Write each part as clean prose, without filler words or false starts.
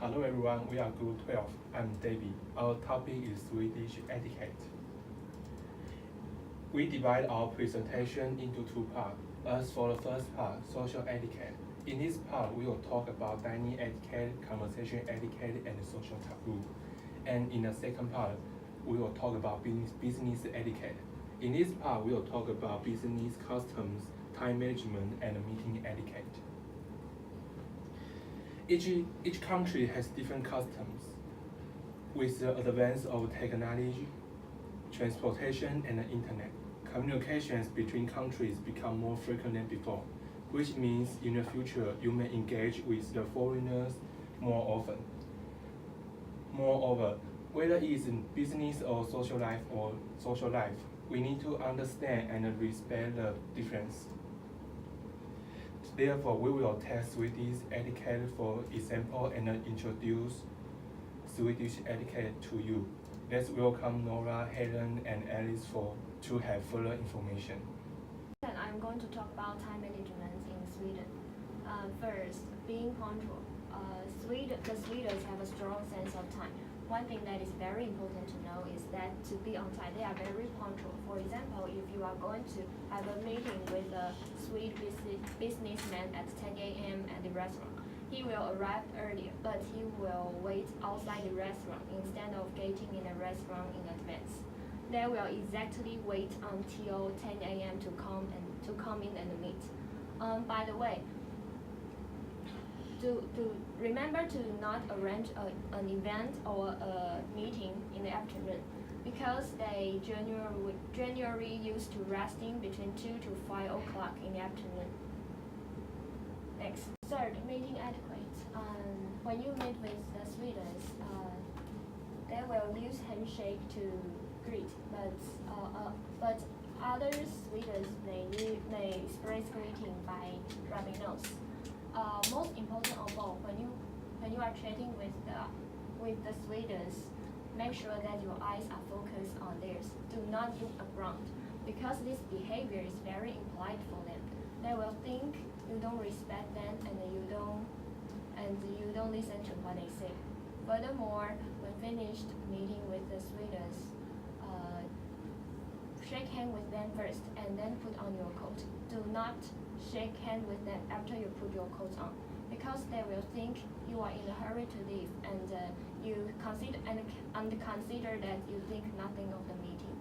Hello everyone, we are Group 12. I'm David. Our topic is Swedish etiquette. We divide our presentation into two parts. As for the first part, social etiquette. In this part, we will talk about dining etiquette, conversation etiquette, and social taboo. And in the second part, we will talk about business etiquette. In this part, we will talk about business customs, time management, and meeting etiquette. Each country has different customs. With the advance of technology, transportation, and the internet, communications between countries become more frequent than before, which means in the future you may engage with the foreigners more often. Moreover, whether it is in business or social life, we need to understand and respect the difference. Therefore, we will test Swedish etiquette for example and introduce Swedish etiquette to you. Let's welcome Nora, Helen, and Alice to have further information. And I'm going to talk about time management in Sweden. First, being punctual. The Swedes have a strong sense of time. One thing that is very important to know is that to be on time, they are very punctual. For example, if you are going to have a meeting with a Swede businessman at 10 a.m. at the restaurant, he will arrive earlier, but he will wait outside the restaurant instead of getting in the restaurant in advance. They will exactly wait until 10 a.m. to come in and meet. By the way, to remember to not arrange an event or a meeting in the afternoon, because they generally used to resting between 2 to 5 o'clock in the afternoon. Next, third, meeting etiquette. When you meet with the Swedes, they will use handshake to greet, but other Swedes may express greeting by rubbing nose. Most important of all, when you are chatting with the Swedes, make sure that your eyes are focused on theirs. Do not look around, because this behavior is very impolite for them. They will think you don't respect them and you don't listen to what they say. Furthermore, when finished meeting with the Swedes, shake hand with them first and then put on your coat. Do not shake hand with them after you put your coat on, because they will think you are in a hurry to leave and you consider that you think nothing of the meeting.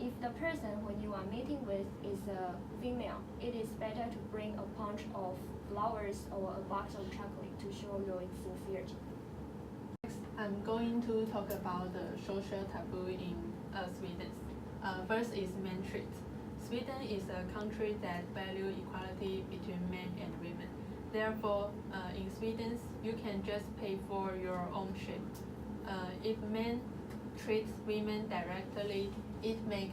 If the person when you are meeting with is a female, it is better to bring a bunch of flowers or a box of chocolate to show your sincerity. Next, I'm going to talk about the social taboo in Sweden. First is men treat. Sweden is a country that values equality between men and women. Therefore, in Sweden, you can just pay for your own ship. If men treat women directly, it may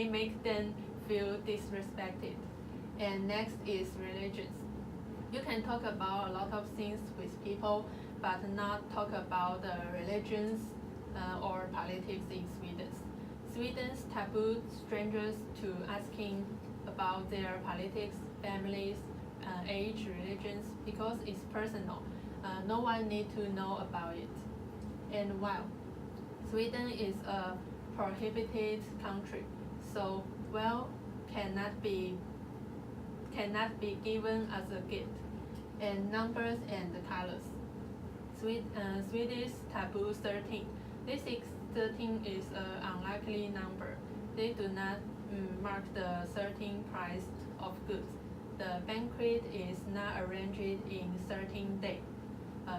make them feel disrespected. And next is religions. You can talk about a lot of things with people, but not talk about religions or politics in Sweden. Sweden's taboo strangers to asking about their politics, families, age, religions, because it's personal. No one need to know about it. And while Sweden is a prohibited country, so wealth cannot be given as a gift. And numbers and colors. Swedish taboo 13. This 13 is an unlikely number. They do not mark the 13 price of goods. The banquet is not arranged in 13 days.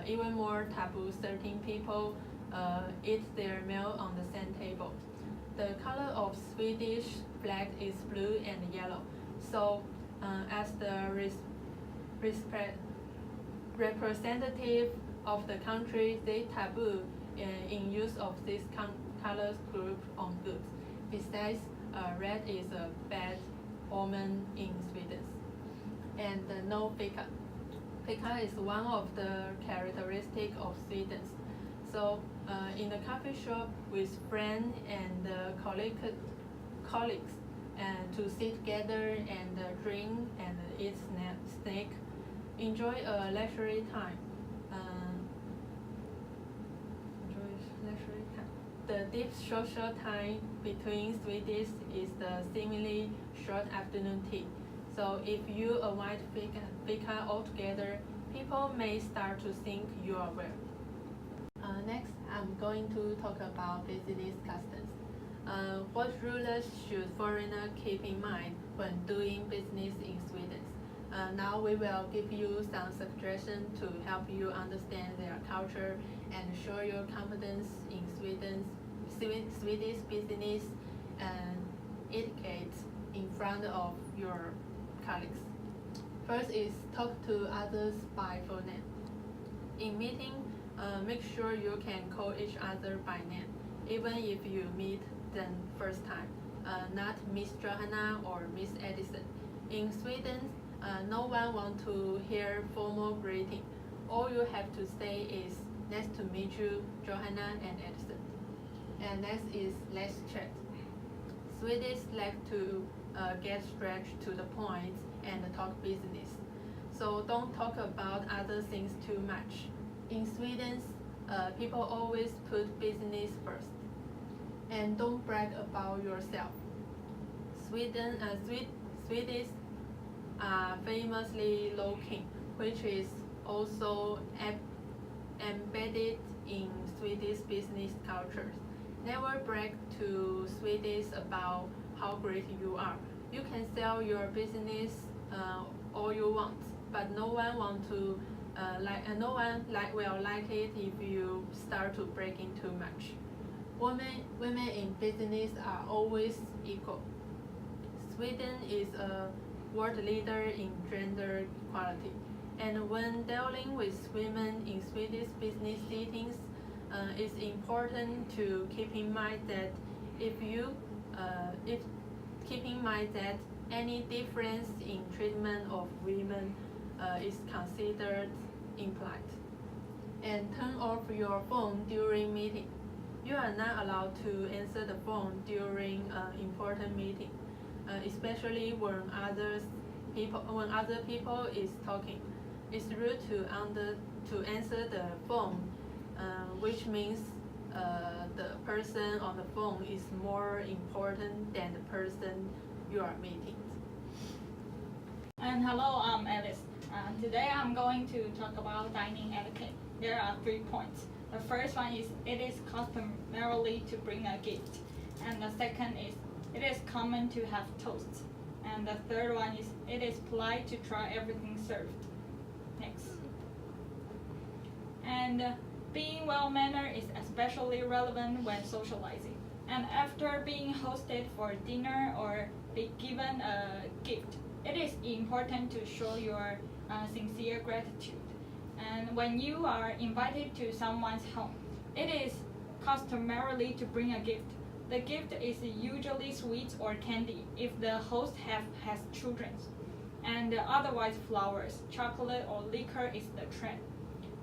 Even more taboo, 13 people eat their meal on the same table. The color of Swedish flag is blue and yellow. So as the representative of the country, they taboo in use of this color group on goods. Besides, red is a bad omen in Sweden. And no fika. Fika is one of the characteristics of Sweden. So in the coffee shop with friends and colleagues, and to sit together and drink and eat snack, enjoy a leisurely time. The deep social tie between Swedish is the seemingly short afternoon tea. So if you avoid fika altogether, people may start to think you are well. Next, I'm going to talk about business customs. What rules should foreigners keep in mind when doing business in Sweden? Now we will give you some suggestions to help you understand their culture and show your confidence in Swedish business and etiquette in front of your colleagues. First is talk to others by full name. In meeting, make sure you can call each other by name, even if you meet them first time, not Miss Johanna or Miss Edison. In Sweden, no one wants to hear formal greeting. All you have to say is, nice to meet you, Johanna and Edison. And next is let's chat. Swedes like to get straight to the point and talk business. So don't talk about other things too much. In Sweden, people always put business first. And don't brag about yourself. Swedes are famously low-key, which is also embedded in Swedish business culture. Never brag to Swedes about how great you are. You can sell your business all you want, but no one will like it if you start to bragging too much. Women in business are always equal. Sweden is a world leader in gender equality, and when dealing with women in Swedish business settings, it's important to keep in mind that any difference in treatment of women is considered implied. And turn off your phone during meeting. You are not allowed to answer the phone during important meeting, especially when other people is talking. It's rude to answer the phone, which means the person on the phone is more important than the person you are meeting. And hello, I'm Alice. Today I'm going to talk about dining etiquette. There are 3 points. The first one is it is customarily to bring a gift. And the second is it is common to have toasts. And the third one is it is polite to try everything served. Next. And being well-mannered is especially relevant when socializing. And after being hosted for dinner or be given a gift, it is important to show your sincere gratitude. And when you are invited to someone's home, it is customarily to bring a gift. The gift is usually sweets or candy if the host has children, and otherwise flowers, chocolate, or liquor is the trend.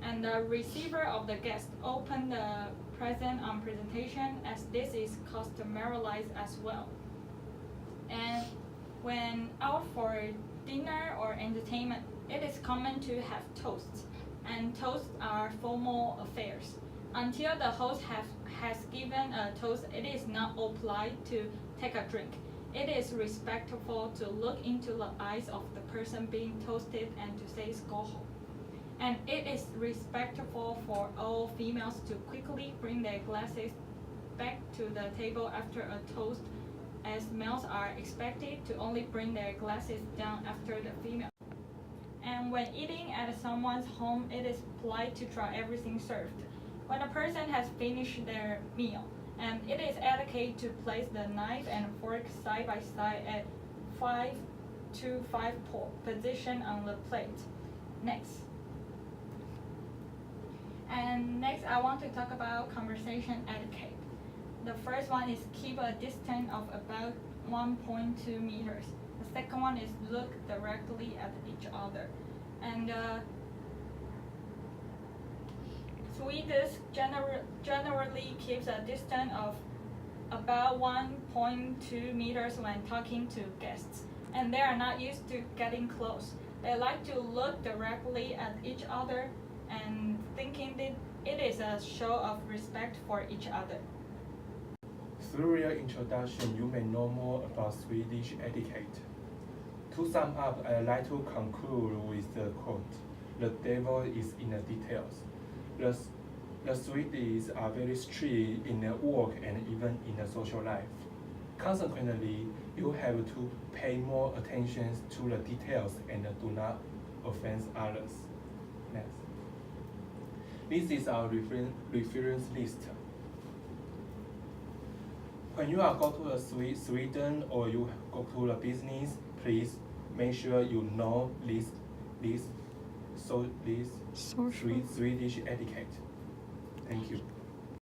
And the receiver of the guest open the present on presentation, as this is customarized as well. And when out for dinner or entertainment, it is common to have toasts, and toasts are formal affairs. Until the host has given a toast, it is not polite to take a drink. It is respectful to look into the eyes of the person being toasted and to say "skål." And it is respectful for all females to quickly bring their glasses back to the table after a toast, as males are expected to only bring their glasses down after the female. And when eating at someone's home, it is polite to try everything served. When a person has finished their meal, and it is etiquette to place the knife and fork side by side at 5 to 5 position on the plate. Next. And next, I want to talk about conversation etiquette. The first one is keep a distance of about 1.2 meters. The second one is look directly at each other. And Swedish generally keeps a distance of about 1.2 meters when talking to guests, and they are not used to getting close. They like to look directly at each other and thinking that it is a show of respect for each other. through your introduction, you may know more about Swedish etiquette. To sum up, I'd like to conclude with the quote, "The devil is in the details." The Swedes are very strict in their work and even in the social life. Consequently, you have to pay more attention to the details and do not offend others. Next. This is our reference list. When you are go to the Sweden or you go to the business, please make sure you know this Swedish etiquette. Thank you.